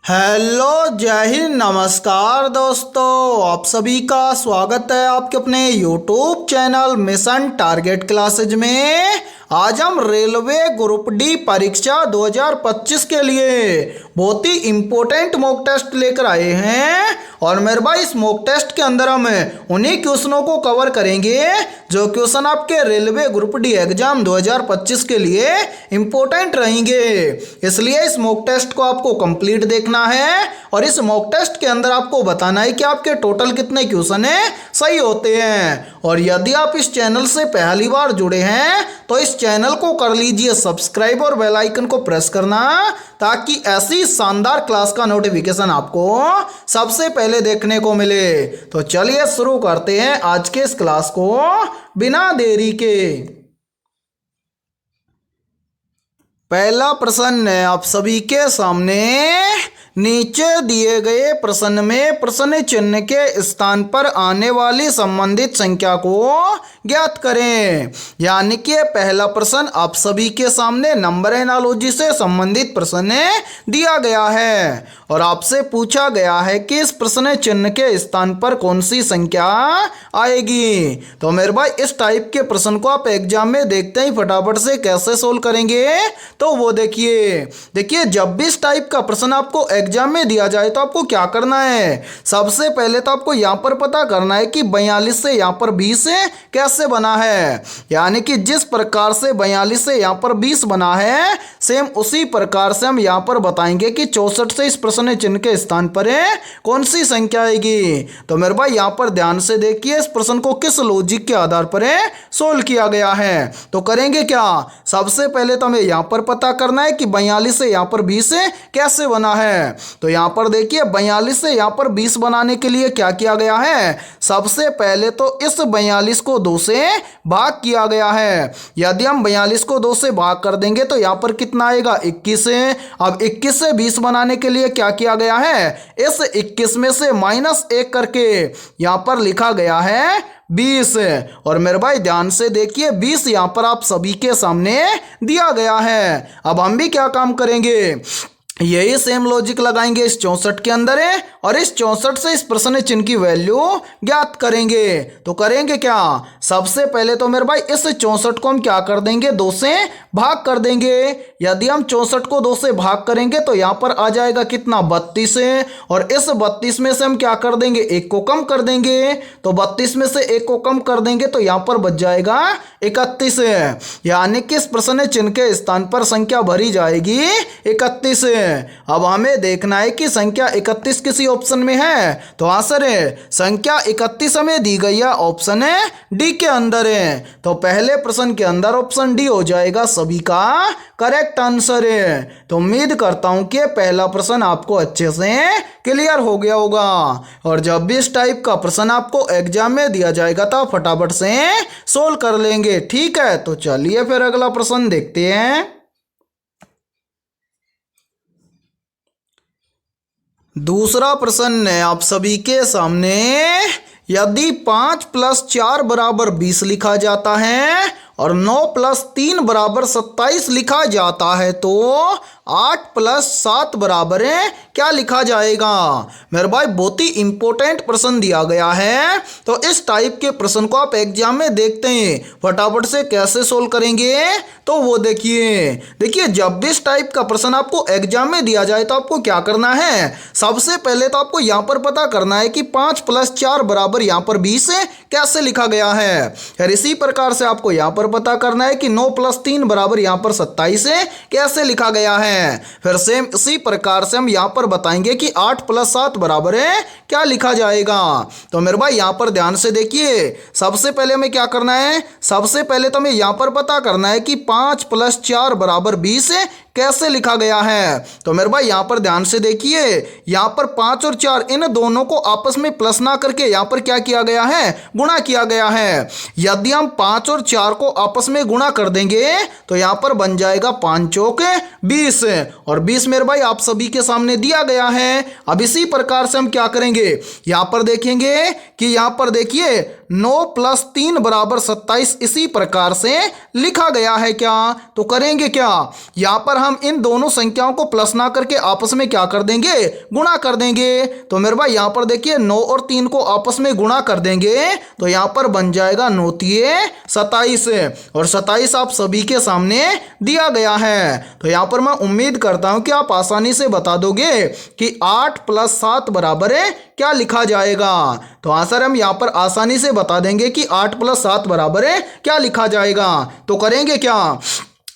Hello, जय हिंद, नमस्कार दोस्तों। आप सभी का स्वागत है आपके अपने YouTube channel mission target classes में। आज हम रेलवे ग्रुप डी परीक्षा 2025 के लिए बहुत ही इम्पोर्टेंट मॉक टेस्ट लेकर आए हैं। और मेरे भाई इस मॉक टेस्ट के अंदर हम उन्हीं क्वेश्चनों को कवर करेंगे जो क्वेश्चन आपके रेलवे ग्रुप डी एग्जाम 2025 के लिए इम्पोर्टेंट रहेंगे। इसलिए इस मॉक टेस्ट को आपको कंप्लीट देखना है और इस मॉक टेस्ट के अंदर आपको बताना है कि आपके टोटल कितने क्वेश्चन सही होते हैं। और यदि आप इस चैनल से पहली बार जुड़े हैं तो इस चैनल को कर लीजिए सब्सक्राइब और बेल आइकन को प्रेस करना, ताकि ऐसी शानदार क्लास का नोटिफिकेशन आपको सबसे पहले देखने को मिले। तो चलिए शुरू करते हैं आज के इस क्लास को बिना देरी के। पहला प्रश्न है आप सभी के सामने। नीचे दिए गए प्रश्न में प्रश्न चिन्ह के स्थान पर आने वाली संबंधित संख्या को ज्ञात करें। यानी कि पहला प्रश्न आप सभी के सामने नंबर एनालॉजी से संबंधित प्रश्न दिया गया है और आपसे पूछा गया है कि इस प्रश्न चिन्ह के स्थान पर कौन सी संख्या आएगी। तो मेरे भाई इस टाइप के प्रश्न को आप एग्जाम में देखते ही फटाफट से कैसे सोल्व करेंगे, तो वो देखिए जब भी इस टाइप का प्रश्न आपको एग्जाम में दिया जाए तो आपको क्या करना है। सबसे पहले तो आपको यहाँ पर पता करना है कि 42 से यहाँ पर 20 कैसे बना है। यानी कि जिस प्रकार से 42 से यहाँ पर 20 बना है, सेम उसी प्रकार से हम यहाँ पर बताएंगे कि 64 से इस प्रश्न चिन्ह के स्थान पर कौन सी संख्या आएगी। तो मेरे भाई यहाँ पर ध्यान से देखिए इस प्रश्न को किस लॉजिक के आधार पर सोल्व किया गया है। तो करेंगे क्या, सबसे पहले तो हमें यहाँ पर पता करना है कि 42 से यहाँ पर 20 कैसे बना है। तो यहाँ पर देखिए 42 से यहाँ पर 20 बनाने के लिए क्या किया गया है। सबसे पहले तो इस 42 को 2 से भाग किया गया है। यदि हम 42 को 2 से भाग कर देंगे तो यहाँ पर कितना आएगा, 21। अब 21 से 20 बनाने के लिए क्या किया गया है, इस 21 में से -1 करके यहाँ पर लिखा गया है 20। और मेरे भाई ध्यान से देखिए 20 यहाँ पर आप सभी के सामने दिया गया है। अब हम भी क्या काम करेंगे, यही सेम लॉजिक लगाएंगे इस 64 के अंदर और इस 64 से इस प्रश्न चिन्ह की वैल्यू ज्ञात करेंगे। तो करेंगे क्या, सबसे पहले तो मेरे भाई इस 64 को हम क्या कर देंगे, 2 से भाग कर देंगे। यदि हम 64 को 2 से भाग करेंगे तो यहाँ पर आ जाएगा कितना, 32। और इस 32 में से हम क्या कर देंगे, 1 को कम कर देंगे। तो 32 में से 1 को कम कर देंगे तो यहाँ पर बच जाएगा 31। यानी कि इस प्रश्न चिन्ह के स्थान पर संख्या भरी जाएगी 31। अब हमें देखना है कि संख्या 31 किसी ऑप्शन में है। तो आंसर है संख्या 31 हमें दी गई है ऑप्शन डी के अंदर है। तो पहले प्रश्न के अंदर ऑप्शन डी हो जाएगा सभी का करेक्ट आंसर है। तो उम्मीद करता हूं कि पहला प्रश्न आपको अच्छे से क्लियर हो गया होगा। और जब भी इस टाइप का प्रश्न आपको एग्जाम में दिया जाएगा तो फटाफट से सोल्व कर लेंगे, ठीक है। तो चलिए फिर अगला प्रश्न देखते हैं। दूसरा प्रश्न है आप सभी के सामने। यदि 5 + 4 = 20 लिखा जाता है और 9 + 3 = 27 लिखा जाता है तो 8 + 7 बराबर क्या लिखा जाएगा। मेरे भाई बहुत ही इंपॉर्टेंट प्रश्न दिया गया है। तो इस टाइप के प्रश्न को आप एग्जाम में देखते हैं फटाफट से कैसे सोल्व करेंगे, तो वो देखिए जब भी इस टाइप का प्रश्न आपको एग्जाम में दिया जाए तो आपको क्या करना है, सबसे पहले तो आपको यहाँ पर पता करना है कि 5 + 4 = यहाँ पर 20 कैसे लिखा गया है। फिर इसी प्रकार से आपको यहाँ पर पता करना है कि 9 + 3 = यहाँ पर 27 कैसे लिखा गया है। फिर सेम इसी प्रकार से हम यहाँ पर बताएंगे कि 8 + 7 बराबर क्या लिखा जाएगा। तो मेरे भाई यहाँ पर ध्यान से देखिए, सबसे पहले हमें क्या करना है, सबसे पहले तो हमें यहाँ पर पता करना है कि 5 + 4 = 20 कैसे लिखा गया है। तो मेरे भाई यहाँ पर ध्यान से देखिए, यहाँ पर 5 और 4 इन दोनों को आपस में प्लस ना करके यहाँ पर क्या किया गया है, गुणा किया गया है। यदि हम 5 और 4 को आपस में गुणा कर देंगे तो यहाँ पर बन जाएगा 5 चौक 20 और 20 मेरे भाई आप सभी के सामने दिया गया है। अब इसी प्रकार से हम क्या करेंगे, यहाँ पर देखेंगे कि यहाँ पर देखिए 9 + 3 = 27 इसी प्रकार से लिखा गया है क्या। तो करेंगे क्या, यहाँ पर हम इन दोनों संख्याओं को प्लस ना करके आपस में क्या कर देंगे, गुणा कर देंगे। तो मेरे भाई यहाँ पर देखिए 9 और 3 को आपस में गुणा कर देंगे तो यहाँ पर बन जाएगा 9 तिये 27 और 27 आप सभी के सामने दिया गया है। तो यहाँ पर मैं उम्मीद करता हूँ कि आप आसानी से बता दोगे कि 8 + 7 बराबर है क्या लिखा जाएगा। तो आंसर हम यहाँ पर आसानी से बता देंगे कि 8 + 7 बराबर है क्या लिखा जाएगा। तो करेंगे क्या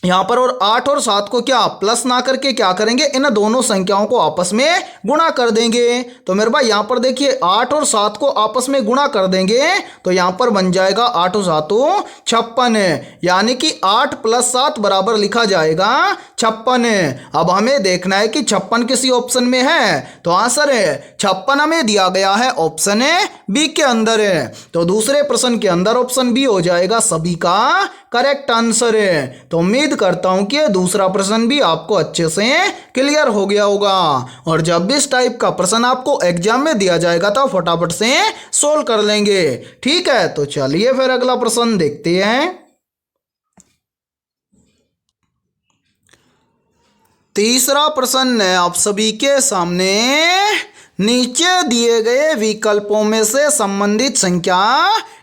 यहाँ पर, और 8 और 7 को क्या प्लस ना करके क्या करेंगे, इन दोनों संख्याओं को आपस में गुणा कर देंगे। तो मेरे भाई यहाँ पर देखिए 8 और 7 को आपस में गुणा कर देंगे तो यहाँ पर बन जाएगा 8 और 7 56, यानी कि 8 + 7 बराबर लिखा जाएगा 56। अब हमें देखना है कि 56 किसी ऑप्शन में है, तो आंसर है 56 हमें दिया गया है ऑप्शन बी के अंदर है। तो दूसरे प्रश्न के अंदर ऑप्शन बी हो जाएगा सभी का करेक्ट आंसर है। तो उम्मीद करता हूं कि दूसरा प्रश्न भी आपको अच्छे से क्लियर हो गया होगा, और जब भी इस टाइप का प्रश्न आपको एग्जाम में दिया जाएगा तो फटाफट से सोल्व कर लेंगे। ठीक है, तो चलिए फिर अगला प्रश्न देखते हैं। तीसरा प्रश्न है आप सभी के सामने, नीचे दिए गए विकल्पों में से संबंधित संख्या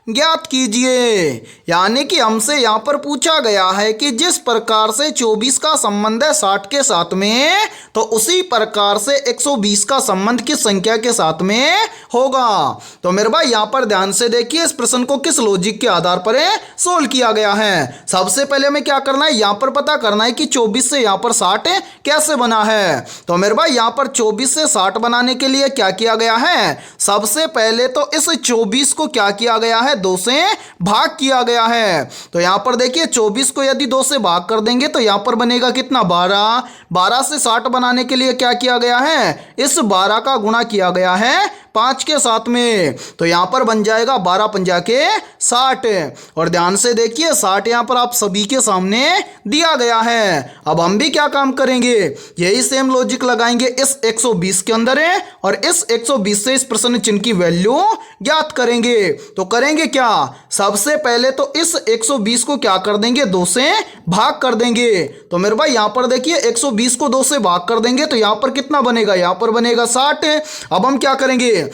ज्ञात कीजिए। यानी कि हमसे यहाँ पर पूछा गया है कि जिस प्रकार से 24 का संबंध है 60 के साथ में, तो उसी प्रकार से 120 का संबंध किस संख्या के साथ में होगा। तो मेरे भाई यहाँ पर ध्यान से देखिए इस प्रश्न को किस लॉजिक के आधार पर सोल्व किया गया है। सबसे पहले हमें क्या करना है, यहाँ पर पता करना है कि 24 से यहाँ पर 60 कैसे बना है। तो मेरे भाई यहाँ पर 24 से 60 बनाने के लिए क्या किया गया है, सबसे पहले तो इस 24 को क्या किया गया है, 2 से भाग किया गया है। तो यहां पर देखिए 24 को यदि 2 से भाग कर देंगे तो यहां पर बनेगा कितना, 12। 12 से 60 बनाने के लिए क्या किया गया है, इस 12 का गुणा किया गया है 5 के साथ में। तो यहां पर बन जाएगा 12 पंजा के 60। और ध्यान से देखिए 60 यहां पर आप सभी के सामने दिया गया है। अब हम भी क्या काम करेंगे, यही सेम लॉजिक लगाएंगे इस 120 के अंदर है, और इस 120 से इस प्रश्न चिन्ह की वैल्यू ज्ञात करेंगे। तो करेंगे क्या, सबसे पहले तो इस 120 को क्या कर देंगे, 2 से भाग कर देंगे। तो मेरे भाई यहां पर देखिए 120 को 2 से भाग कर देंगे तो यहां पर कितना बनेगा, यहां पर बनेगा 60। अब हम क्या करेंगे,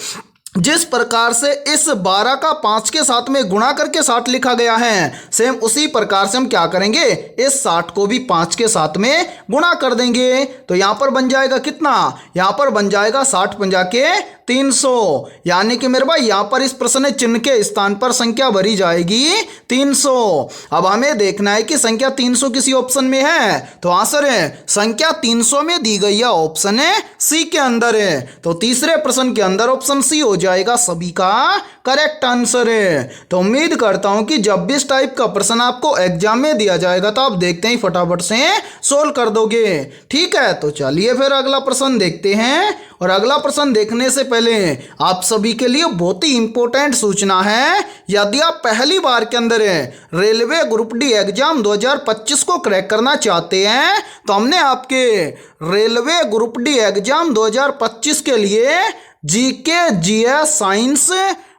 जिस प्रकार से इस 12 का 5 के साथ में गुणा करके 60 लिखा गया है, सेम उसी प्रकार से हम क्या करेंगे, इस 60 को भी 5 के साथ में गुणा कर देंगे। तो यहां पर बन जाएगा कितना, यहां पर बन जाएगा 60 पंजा के 300, यानी कि मेरे भाई यहां पर इस प्रश्न चिन्ह के स्थान पर संख्या भरी जाएगी 300। अब हमें देखना है कि संख्या 300 किसी ऑप्शन में है, तो आंसर है संख्या 300 में दी गई है ऑप्शन सी के अंदर है। तो तीसरे प्रश्न के अंदर ऑप्शन सी हो जाएगा सभी का करेक्ट आंसर है। तो उम्मीद करता हूं कि जब भी इस टाइप का प्रश्न आपको एग्जाम में दिया जाएगा तो आप देखते ही फटाफट से सोल्व कर दोगे। ठीक है, तो चलिए फिर अगला प्रश्न देखते हैं। और अगला प्रश्न देखने से पहले आप सभी के लिए बहुत ही इंपॉर्टेंट सूचना है, यदि आप पहली बार के अंदर रेलवे ग्रुप डी एग्जाम 2025 को क्रैक करना चाहते हैं तो हमने आपके रेलवे ग्रुप डी एग्जाम 2025 के लिए जीके, जीएस, साइंस,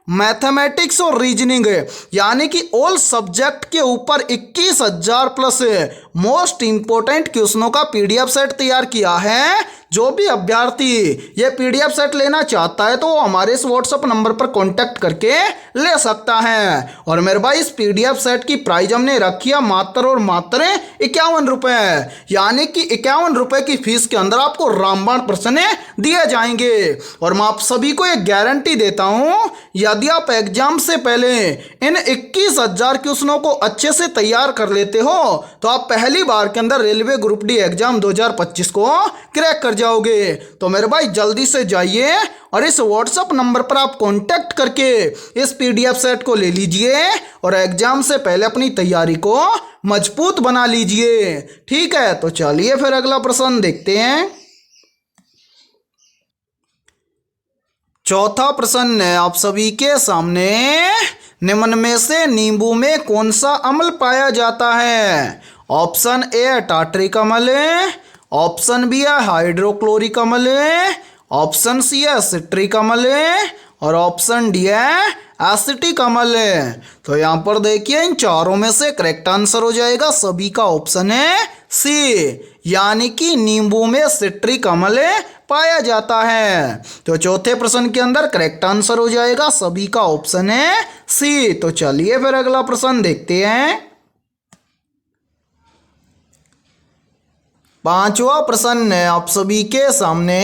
मैथमेटिक्स और रीजनिंग यानी कि ऑल सब्जेक्ट के ऊपर 21,000 प्लस मोस्ट इंपोर्टेंट क्वेश्चनों का पीडीएफ सेट तैयार किया है। जो भी अभ्यर्थी ये पीडीएफ सेट लेना चाहता है तो वो हमारे इस व्हाट्सएप नंबर पर कांटेक्ट करके ले सकता है। और मेरे भाई इस पीडीएफ सेट की प्राइस हमने रखी है मात्र और मात्र 51 रुपए, यानी कि 51 रुपए की फीस के अंदर आपको रामबाण प्रश्न दिए जाएंगे। और मैं आप सभी को एक गारंटी देता हूं, यदि आप एग्जाम से पहले इन 21,000 क्वेश्चनों को अच्छे से तैयार कर लेते हो तो आप पहली बार के अंदर रेलवे ग्रुप डी एग्जाम 2025 को क्रैक कर जाओगे। तो मेरे भाई जल्दी से जाइए और इस व्हाट्सएप नंबर पर आप कांटेक्ट करके इस पीडीएफ सेट को ले लीजिए और एग्जाम से पहले अपनी तैयारी को मजबूत बना लीजिए। ठीक है, तो चलिए फिर अगला प्रश्न देखते हैं। चौथा प्रश्न है आप सभी के सामने, निम्न में से नींबू में कौन सा अम्ल पाया जाता है। ऑप्शन ए टार्ट्रिक अम्ल, ऑप्शन बी है हाइड्रोक्लोरिक अम्ल, ऑप्शन सी है सिट्रिक अम्ल और ऑप्शन डी है एसिटिक अम्ल। तो यहाँ पर देखिए इन चारों में से करेक्ट आंसर हो जाएगा सभी का ऑप्शन है सी, यानी कि नींबू में सिट्रिक अम्ल पाया जाता है। तो चौथे प्रश्न के अंदर करेक्ट आंसर हो जाएगा सभी का ऑप्शन है सी। तो चलिए फिर अगला प्रश्न देखते हैं। पांचवा प्रश्न है आप सभी के सामने।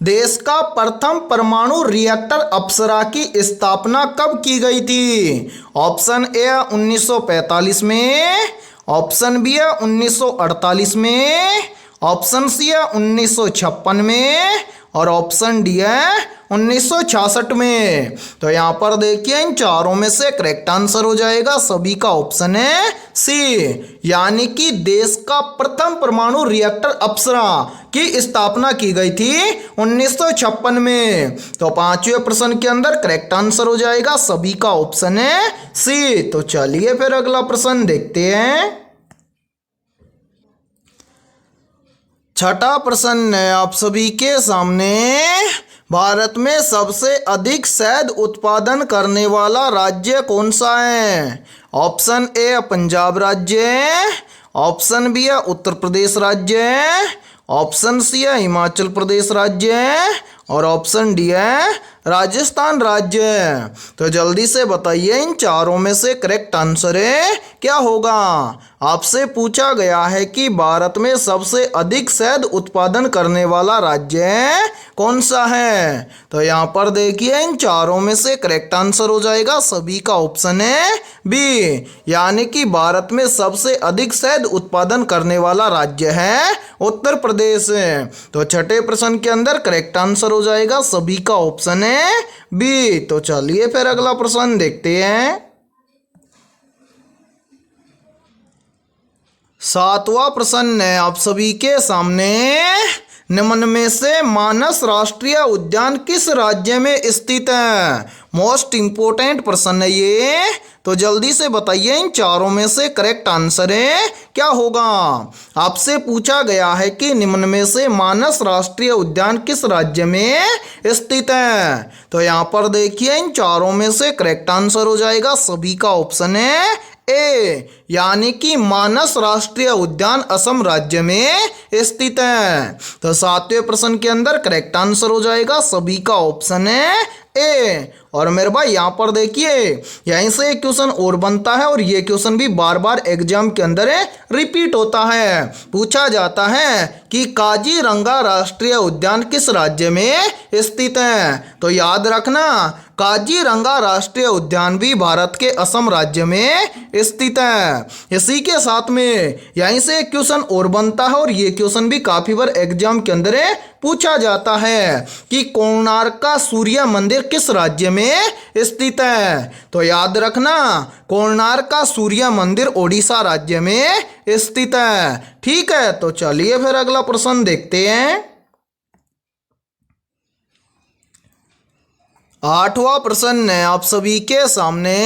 देश का प्रथम परमाणु रिएक्टर अप्सरा की स्थापना कब की गई थी? ऑप्शन ए 1945 में, ऑप्शन बी है 1948 में, ऑप्शन सी है 1956 में और ऑप्शन डी है 1966 में। तो यहाँ पर देखिए इन चारों में से करेक्ट आंसर हो जाएगा सभी का ऑप्शन है सी। यानी कि देश का प्रथम परमाणु रिएक्टर अप्सरा की स्थापना की गई थी 1956 में। तो पांचवें प्रश्न के अंदर करेक्ट आंसर हो जाएगा सभी का ऑप्शन है सी। तो चलिए फिर अगला प्रश्न देखते हैं। छठा प्रश्न है आप सभी के सामने। भारत में सबसे अधिक शहद उत्पादन करने वाला राज्य कौन सा है? ऑप्शन ए पंजाब राज्य है, ऑप्शन बी है उत्तर प्रदेश राज्य है, ऑप्शन सी है हिमाचल प्रदेश राज्य है और ऑप्शन डी है राजस्थान राज्य है। तो जल्दी से बताइए इन चारों में से करेक्ट आंसर है क्या होगा? आपसे पूछा गया है कि भारत में सबसे अधिक शहद उत्पादन करने वाला राज्य कौन सा है? तो यहाँ पर देखिए इन चारों में से करेक्ट आंसर हो जाएगा सभी का ऑप्शन है बी। यानी कि भारत में सबसे अधिक शहद उत्पादन करने वाला राज्य है उत्तर प्रदेश। तो छठे प्रश्न के अंदर करेक्ट आंसर हो जाएगा सभी का ऑप्शन है बी। तो चलिए फिर अगला प्रश्न देखते हैं। सातवां प्रश्न है आप सभी के सामने। निम्न में से मानस राष्ट्रीय उद्यान किस राज्य में स्थित है? मोस्ट इंपोर्टेंट प्रश्न है ये। तो जल्दी से बताइए इन चारों में से करेक्ट आंसर है क्या होगा? आपसे पूछा गया है कि निम्न में से मानस राष्ट्रीय उद्यान किस राज्य में स्थित है? तो यहाँ पर देखिए इन चारों में से करेक्ट आंसर हो जाएगा सभी का ऑप्शन है ए। यानी कि मानस राष्ट्रीय उद्यान असम राज्य में स्थित है। तो सातवें प्रश्न के अंदर करेक्ट आंसर हो जाएगा सभी का ऑप्शन है ए। और मेरे भाई यहाँ पर देखिए यहीं से एक क्वेश्चन और बनता है और ये क्वेश्चन भी बार बार एग्जाम के अंदर रिपीट होता है। पूछा जाता है कि काजीरंगा राष्ट्रीय उद्यान किस राज्य में स्थित है? तो याद रखना काजीरंगा राष्ट्रीय उद्यान भी भारत के असम राज्य में स्थित है। इसी के साथ में यहीं से एक क्वेश्चन और बनता है और ये क्वेश्चन भी काफी बार एग्जाम के अंदर पूछा जाता है कि कोणार्क का सूर्य मंदिर किस राज्य में स्थित है? तो याद रखना कोणार्क का सूर्य मंदिर ओडिशा राज्य में स्थित है। ठीक है, तो चलिए फिर अगला प्रश्न देखते हैं। आठवां प्रश्न है आप सभी के सामने।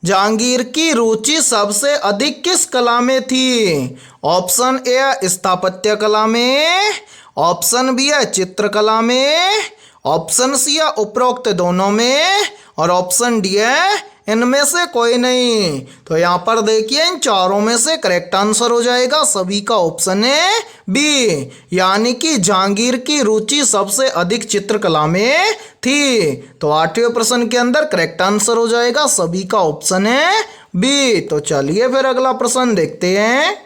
जहांगीर की रुचि सबसे अधिक किस कला में थी? ऑप्शन ए स्थापत्य कला में, ऑप्शन बी है चित्रकला में, ऑप्शन सी है उपरोक्त दोनों में और ऑप्शन डी है इनमें से कोई नहीं। तो यहाँ पर देखिए इन चारों में से करेक्ट आंसर हो जाएगा सभी का ऑप्शन है बी। यानी कि जहांगीर की रुचि सबसे अधिक चित्रकला में थी। तो आठवें प्रश्न के अंदर करेक्ट आंसर हो जाएगा सभी का ऑप्शन है बी। तो चलिए फिर अगला प्रश्न देखते हैं।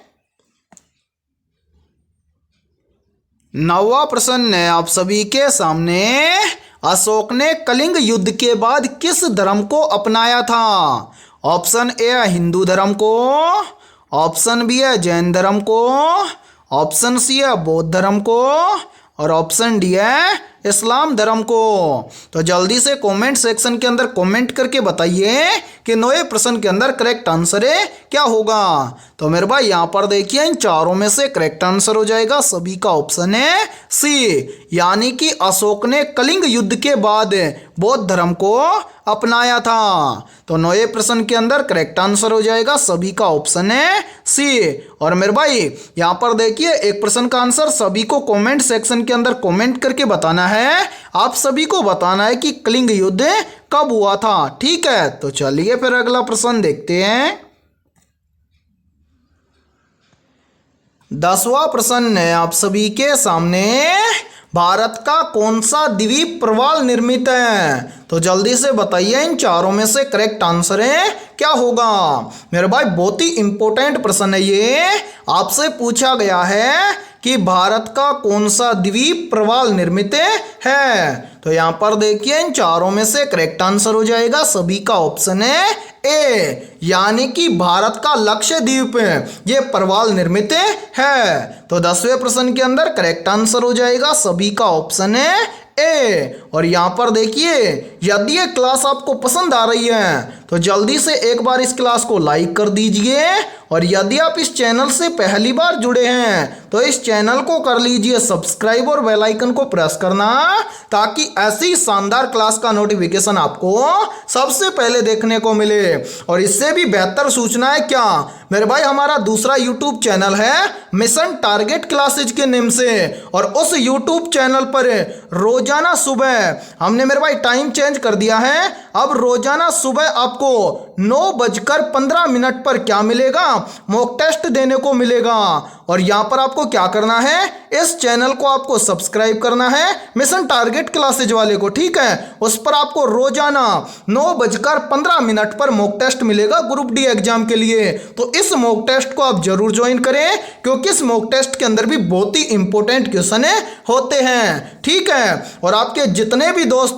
नौवां प्रश्न है आप सभी के सामने। अशोक ने कलिंग युद्ध के बाद किस धर्म को अपनाया था? ऑप्शन ए है हिंदू धर्म को, ऑप्शन बी है जैन धर्म को, ऑप्शन सी है बौद्ध धर्म को और ऑप्शन डी है इस्लाम धर्म को। तो जल्दी से कमेंट सेक्शन के अंदर कमेंट करके बताइए कि नौवें प्रश्न के अंदर करेक्ट आंसर है क्या होगा। तो मेरे भाई यहाँ पर देखिए इन चारों में से करेक्ट आंसर हो जाएगा सभी का ऑप्शन है सी। यानी कि अशोक ने कलिंग युद्ध के बाद बौद्ध धर्म को अपनाया था। तो नौवें प्रश्न के अंदर करेक्ट आंसर हो जाएगा सभी का ऑप्शन है सी। और मेरे भाई यहाँ पर देखिए एक प्रश्न का आंसर सभी को कमेंट सेक्शन के अंदर कमेंट करके बताना है। आप सभी को बताना है कि कलिंग युद्ध कब हुआ था। ठीक है, तो चलिए फिर अगला प्रश्न देखते हैं। 10वां प्रश्न है आप सभी के सामने, भारत का कौन सा द्वीप प्रवाल निर्मित है? तो जल्दी से बताइए इन चारों में से करेक्ट आंसर है क्या होगा। मेरे भाई बहुत ही इंपॉर्टेंट प्रश्न है ये, आपसे पूछा गया है कि भारत का कौन सा द्वीप प्रवाल निर्मित है। तो यहाँ पर देखिए इन चारों में से करेक्ट आंसर हो जाएगा सभी का ऑप्शन है ए, यानी कि भारत का लक्षद्वीप ये प्रवाल निर्मित है। तो 10वें प्रश्न के अंदर करेक्ट आंसर हो जाएगा सभी का ऑप्शन है ए। और यहाँ पर देखिए यदि ये क्लास आपको पसंद आ रही है तो जल्दी से एक बार इस क्लास को लाइक कर दीजिए, और यदि आप इस चैनल से पहली बार जुड़े हैं तो इस चैनल को कर लीजिए सब्सक्राइब और बेल आइकन को प्रेस करना, ताकि ऐसी शानदार क्लास का नोटिफिकेशन आपको सबसे पहले देखने को मिले। और इससे भी बेहतर सूचना है क्या मेरे भाई, हमारा दूसरा यूट्यूब चैनल है मिशन टारगेट क्लासेज के नेम से, और उस यूट्यूब चैनल पर रोजाना सुबह हमने मेरे भाई टाइम चेंज कर दिया है। अब रोजाना सुबह आपको 9:15 पर क्या मिलेगा, मॉक टेस्ट देने को मिलेगा। और यहाँ पर आपको क्या करना है, इस चैनल को आपको सब्सक्राइब करना है मिशन टारगेट क्लासेज वाले को, ठीक है। उस पर आपको रोजाना 9:15 पर मॉक टेस्ट मिलेगा ग्रुप डी एग्जाम के लिए। तो इस मॉक टेस्ट को आप जरूर ज्वाइन करें, क्योंकि इस मॉक टेस्ट के अंदर भी बहुत ही इंपॉर्टेंट क्वेश्चन होते हैं, ठीक है। और आपके जितने भी दोस्त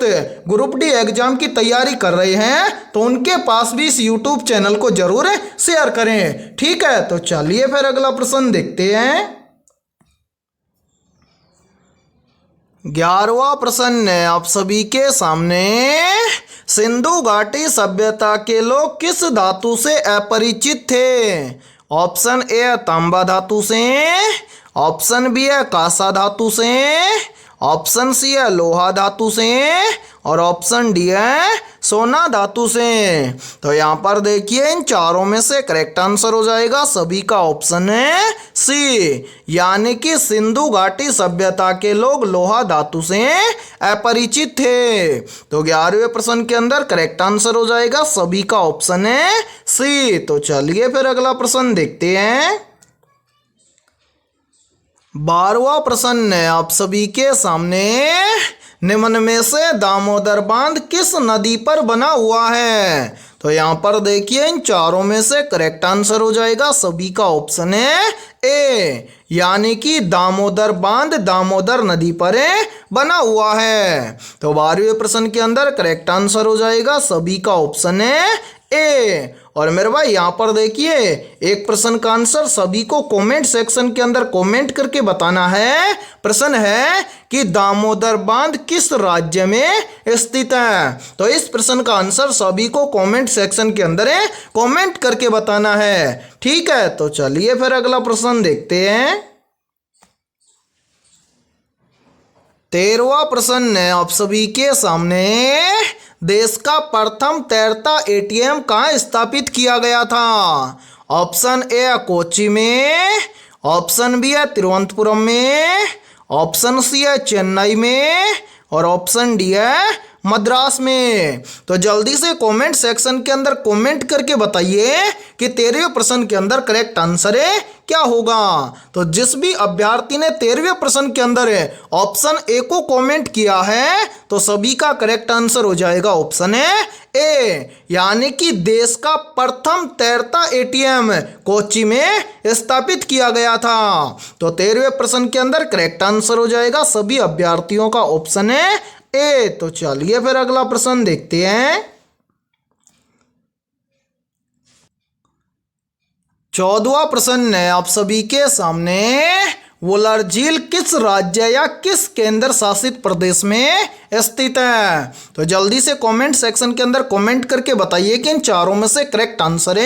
ग्रुप डी एग्जाम की तैयारी कर रहे हैं तो उनके पास भी इस यूट्यूब चैनल को जरूर शेयर करें, ठीक है। तो चलिए फिर अगला प्रश्न देखते हैं। 11वां प्रश्न है आप सभी के सामने, सिंधु घाटी सभ्यता के लोग किस धातु से अपरिचित थे? ऑप्शन ए तांबा धातु से, ऑप्शन बी है कांसा धातु से, ऑप्शन सी है लोहा धातु से, और ऑप्शन डी है सोना धातु से। तो यहाँ पर देखिए इन चारों में से करेक्ट आंसर हो जाएगा सभी का ऑप्शन है सी, यानी कि सिंधु घाटी सभ्यता के लोग लोहा धातु से अपरिचित थे। तो 11वें प्रश्न के अंदर करेक्ट आंसर हो जाएगा सभी का ऑप्शन है सी। तो चलिए फिर अगला प्रश्न देखते हैं। 12वां प्रश्न है आप सभी के सामने, निम्न में से दामोदर बांध किस नदी पर बना हुआ है? तो यहाँ पर देखिए इन चारों में से करेक्ट आंसर हो जाएगा सभी का ऑप्शन है ए, यानी कि दामोदर बांध दामोदर नदी पर बना हुआ है। तो 12वें प्रश्न के अंदर करेक्ट आंसर हो जाएगा सभी का ऑप्शन है ए। और मेरे भाई यहाँ पर देखिए एक प्रश्न का आंसर सभी को कमेंट सेक्शन के अंदर कमेंट करके बताना है। प्रश्न है कि दामोदर बांध किस राज्य में स्थित है? तो इस प्रश्न का आंसर सभी को कमेंट सेक्शन के अंदर कमेंट करके बताना है, ठीक है। तो चलिए फिर अगला प्रश्न देखते हैं। 13वां प्रश्न है आप सभी के सामने, देश का प्रथम तैरता एटीएम कहाँ स्थापित किया गया था? ऑप्शन ए कोच्चि में, ऑप्शन बी है तिरुवनंतपुरम में, ऑप्शन सी है चेन्नई में, और ऑप्शन डी है मद्रास में। तो जल्दी से कमेंट सेक्शन के अंदर कमेंट करके बताइए कि 13वें प्रश्न के अंदर करेक्ट आंसर क्या होगा। तो जिस भी अभ्यर्थी ने 13वें प्रश्न के अंदर ऑप्शन ए को कमेंट किया है तो सभी का करेक्ट आंसर हो जाएगा ऑप्शन ए, यानी कि देश का प्रथम तैरता एटीएम कोच्चि में स्थापित किया गया था। तो 13वें प्रश्न के अंदर करेक्ट आंसर हो जाएगा सभी अभ्यर्थियों का ऑप्शन ए। तो चलिए फिर अगला प्रश्न देखते हैं। 14वां प्रश्न है आप सभी के सामने, वुलर झील किस राज्य या किस केंद्र शासित प्रदेश में स्थित है? तो जल्दी से कमेंट सेक्शन के अंदर कमेंट करके बताइए कि इन चारों में से करेक्ट आंसर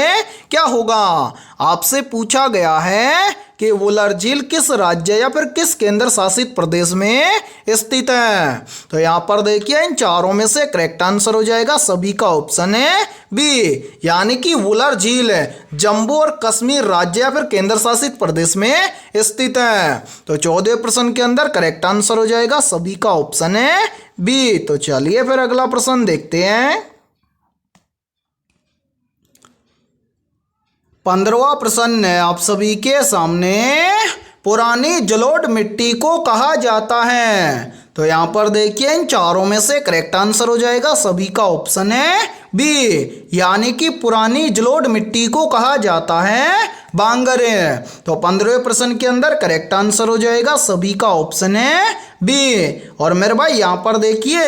क्या होगा। आपसे पूछा गया है कि वुलर झील किस राज्य या फिर किस केंद्र शासित प्रदेश में स्थित है। तो यहाँ पर देखिए इन चारों में से करेक्ट आंसर हो जाएगा सभी का ऑप्शन है बी, यानी कि वुलर झील जम्मू और कश्मीर राज्य या फिर केंद्र शासित प्रदेश में स्थित है। तो 14वें प्रश्न के अंदर करेक्ट आंसर हो जाएगा सभी का ऑप्शन है बी। तो चलिए फिर अगला प्रश्न देखते हैं। 15वां प्रश्न है आप सभी के सामने, पुरानी जलोढ़ मिट्टी को कहा जाता है। तो यहाँ पर देखिए इन चारों में से करेक्ट आंसर हो जाएगा सभी का ऑप्शन है बी, यानी कि पुरानी जलोढ़ मिट्टी को कहा जाता है बांगर। तो 15वें प्रश्न के अंदर करेक्ट आंसर हो जाएगा सभी का ऑप्शन है बी। और मेरे भाई यहाँ पर देखिए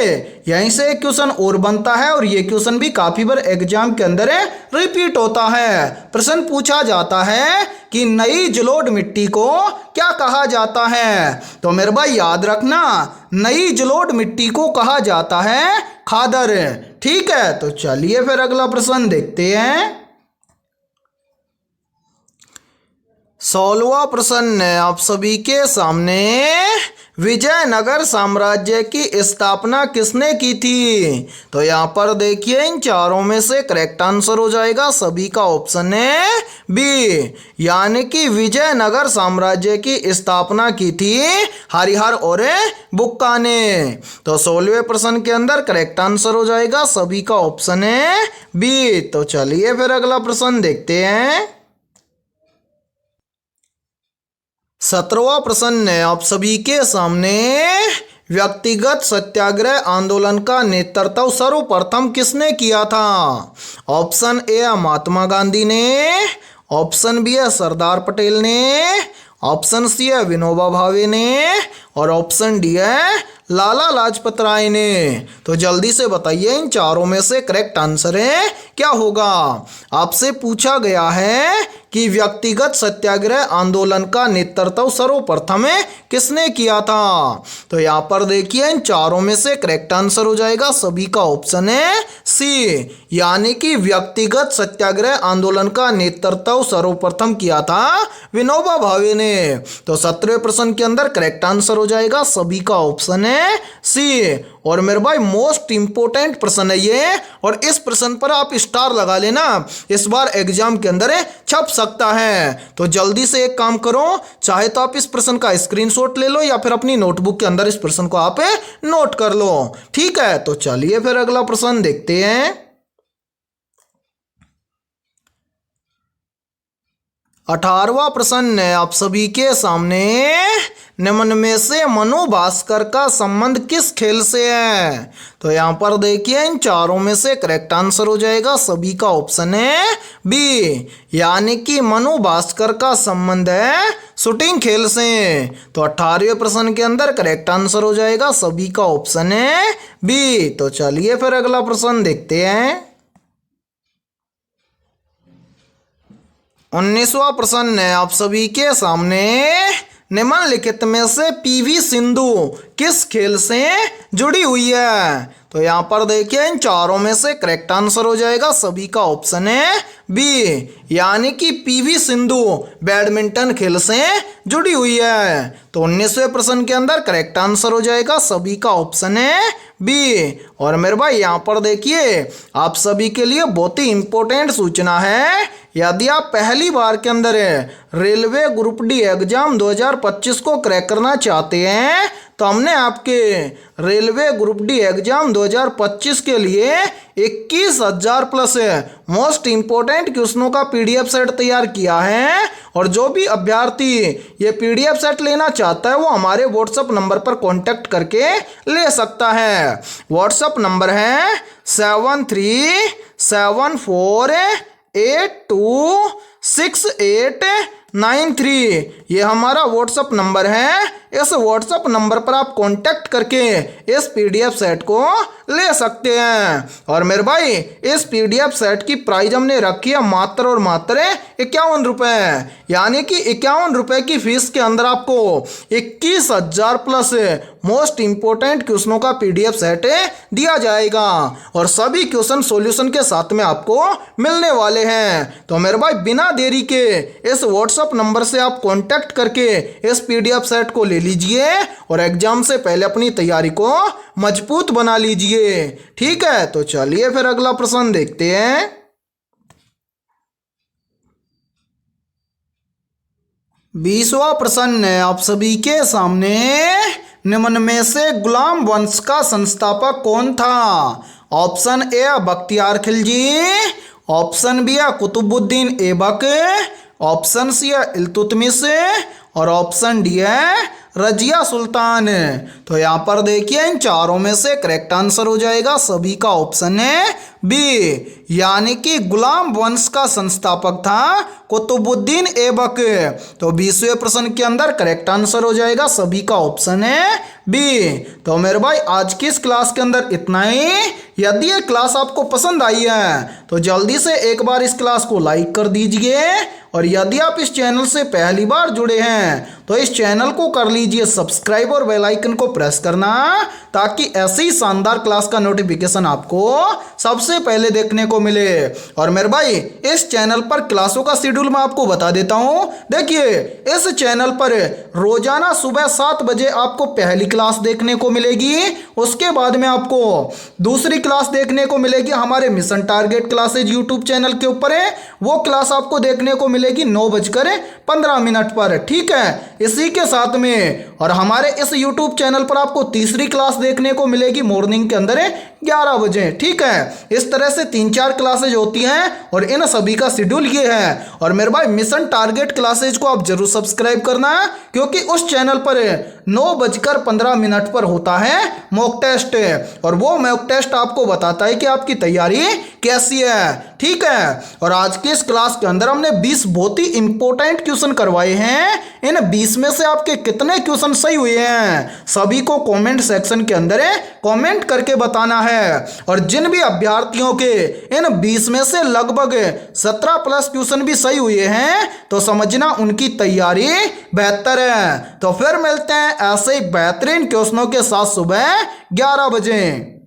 यहीं से एक क्वेश्चन और बनता है और ये क्वेश्चन भी काफी बार एग्जाम के अंदर रिपीट होता है। प्रश्न पूछा जाता है कि नई जलोढ़ मिट्टी को क्या कहा जाता है। तो मेरे भाई याद रखना, नई जलोढ़ मिट्टी को कहा जाता है खादर। ठीक है, तो चलिए फिर अगला प्रश्न देखते हैं। 16वां प्रश्न है आप सभी के सामने, विजयनगर साम्राज्य की स्थापना किसने की थी। तो यहाँ पर देखिए इन चारों में से करेक्ट आंसर हो जाएगा सभी का ऑप्शन है बी, यानी कि विजयनगर साम्राज्य की स्थापना की थी हरिहर और बुक्का ने। तो 16वें प्रश्न के अंदर करेक्ट आंसर हो जाएगा सभी का ऑप्शन है बी। तो चलिए फिर अगला प्रश्न देखते हैं। 17वां प्रश्न है आप सभी के सामने, व्यक्तिगत सत्याग्रह आंदोलन का नेतृत्व सर्वप्रथम किसने किया था। ऑप्शन ए है महात्मा गांधी ने, ऑप्शन बी है सरदार पटेल ने, ऑप्शन सी है विनोबा भावे ने और ऑप्शन डी है लाला लाजपत राय ने। तो जल्दी से बताइए इन चारों में से करेक्ट आंसर है क्या होगा। आपसे पूछा गया है कि व्यक्तिगत सत्याग्रह आंदोलन का नेतृत्व सर्वप्रथम किसने किया था। तो यहाँ पर देखिए इन चारों में से करेक्ट आंसर हो जाएगा सभी का ऑप्शन है सी, यानी कि व्यक्तिगत सत्याग्रह आंदोलन का नेतृत्व सर्वप्रथम किया था विनोबा भावे ने। तो 17वें प्रश्न के अंदर करेक्ट आंसर हो जाएगा सभी का ऑप्शन है सी। और मेरे भाई मोस्ट इंपोर्टेंट प्रश्न है ये, और इस प्रश्न पर आप स्टार लगा लेना, इस बार एग्जाम के अंदर छप सकता है। तो जल्दी से एक काम करो, चाहे तो आप इस प्रश्न का स्क्रीनशॉट ले लो या फिर अपनी नोटबुक के अंदर इस प्रश्न को आप नोट कर लो। ठीक है, तो चलिए फिर अगला प्रश्न देखते हैं। 18वां प्रश्न है आप सभी के सामने, निम्न में से मनु भास्कर का संबंध किस खेल से है। तो यहाँ पर देखिए इन चारों में से करेक्ट आंसर हो जाएगा सभी का ऑप्शन है बी, यानी कि मनु भास्कर का संबंध है शूटिंग खेल से। तो 18वें प्रश्न के अंदर करेक्ट आंसर हो जाएगा सभी का ऑप्शन है बी। तो चलिए फिर अगला प्रश्न देखते हैं। 19वां प्रश्न है आप सभी के सामने, निम्नलिखित में से पीवी सिंधु किस खेल से जुड़ी हुई है। तो यहाँ पर देखिए इन चारों में से करेक्ट आंसर हो जाएगा सभी का ऑप्शन है बी, यानी कि पीवी सिंधु बैडमिंटन खेल से जुड़ी हुई है। तो 19वें प्रश्न के अंदर करेक्ट आंसर हो जाएगा सभी का ऑप्शन है बी। और मेरे भाई यहाँ पर देखिए आप सभी के लिए बहुत ही इंपॉर्टेंट सूचना है, यदि आप पहली बार के अंदर रेलवे ग्रुप डी एग्जाम 2025 को क्रैक करना चाहते हैं, तो हमने आपके रेलवे ग्रुप डी एग्जाम 2025 के लिए 21,000 प्लस मोस्ट इंपोर्टेंट क्वेश्चनों का पीडीएफ सेट तैयार किया है। और जो भी अभ्यर्थी ये पीडीएफ सेट लेना चाहता है वो हमारे व्हाट्सएप नंबर पर कांटेक्ट करके ले सकता है। व्हाट्सएप नंबर है 7374826893। ये हमारा व्हाट्सएप नंबर है। इस व्हाट्सएप नंबर पर आप कांटेक्ट करके इस पीडीएफ सेट को ले सकते हैं। और मेरे भाई इस पीडीएफ सेट की प्राइस हमने रखी है मात्र और मात्र 51 रुपये, यानी कि 51 रुपये की फीस के अंदर आपको 21,000 प्लस मोस्ट इंपोर्टेंट क्वेश्चनों का पीडीएफ सेट दिया जाएगा और सभी क्वेश्चन सॉल्यूशन के साथ में आपको मिलने वाले हैं। तो मेरे भाई बिना देरी के इस व्हाट्सएप नंबर से आप कांटेक्ट करके इस पीडीएफ सेट को ले लीजिए और एग्जाम से पहले अपनी तैयारी को मजबूत बना लीजिए। ठीक है, तो चलिए फिर अगला प्रश्न देखते हैं। 20वां प्रश्न है आप सभी के सामने, निम्न में से गुलाम वंश का संस्थापक कौन था। Option A Bakhtiyar Khilji, option B है कुतुबुद्दीन ऐबक, ऑप्शन सी है इल्तुतमिश और ऑप्शन डी है रजिया सुल्तान। तो यहाँ पर देखिए इन चारों में से करेक्ट आंसर हो जाएगा सभी का ऑप्शन है बी, यानी कि गुलाम वंश का संस्थापक था कुतुबुद्दीन ऐबक। तो 20वें प्रश्न के अंदर करेक्ट आंसर हो जाएगा सभी का ऑप्शन है बी। तो मेरे भाई आज की इस क्लास के अंदर इतना ही। यदि ये क्लास आपको पसंद आई है तो जल्दी से एक बार इस क्लास को लाइक कर दीजिए, और यदि आप इस चैनल से पहली बार जुड़े हैं तो इस चैनल को कर लीजिए सब्सक्राइब और बेल आइकन को प्रेस करना, ताकि ऐसी ही शानदार क्लास का नोटिफिकेशन आपको सबसे पहले देखने को मिले। और मेरे भाई इस चैनल पर क्लासों का शेड्यूल मैं आपको बता देता हूं। देखिए इस चैनल पर रोजाना सुबह 7 बजे आपको पहली क्लास देखने को मिलेगी, उसके बाद में आपको दूसरी क्लास देखने को मिलेगी हमारे mission target classes YouTube channel के ऊपर है। वो क्लास आपको देखने को मिलेगी 9:15 पर, ठीक है। इसी के साथ में और हमारे इस यूट्यूब चैनल पर आपको तीसरी क्लास देखने को मिलेगी मॉर्निंग के अंदर 11 बजे, ठीक है। इस तरह से 3-4 क्लासेज होती हैं और इन सभी का शेड्यूल ये है। और मेरे भाई मिशन टारगेट क्लासेज को आप जरूर सब्सक्राइब करना, क्योंकि उस चैनल पर 9:15 पर होता है मॉक टेस्ट, और वो मॉक टेस्ट आपको बताता है कि आपकी तैयारी कैसी है, ठीक है। और आज की इस क्लास के अंदर हमने 20 बहुत ही इंपॉर्टेंट क्वेश्चन करवाए हैं। इन 20 में से आपके कितने क्वेश्चन सही हुए हैं सभी को कमेंट सेक्शन के अंदर कमेंट करके बताना है। और जिन भी अभ्यर्थियों के इन 20 में से लगभग 17+ क्वेश्चन भी सही हुए हैं तो समझना उनकी तैयारी बेहतर है। तो फिर मिलते हैं ऐसे ही बेहतरीन क्वेश्चनों के साथ सुबह 11 बजे।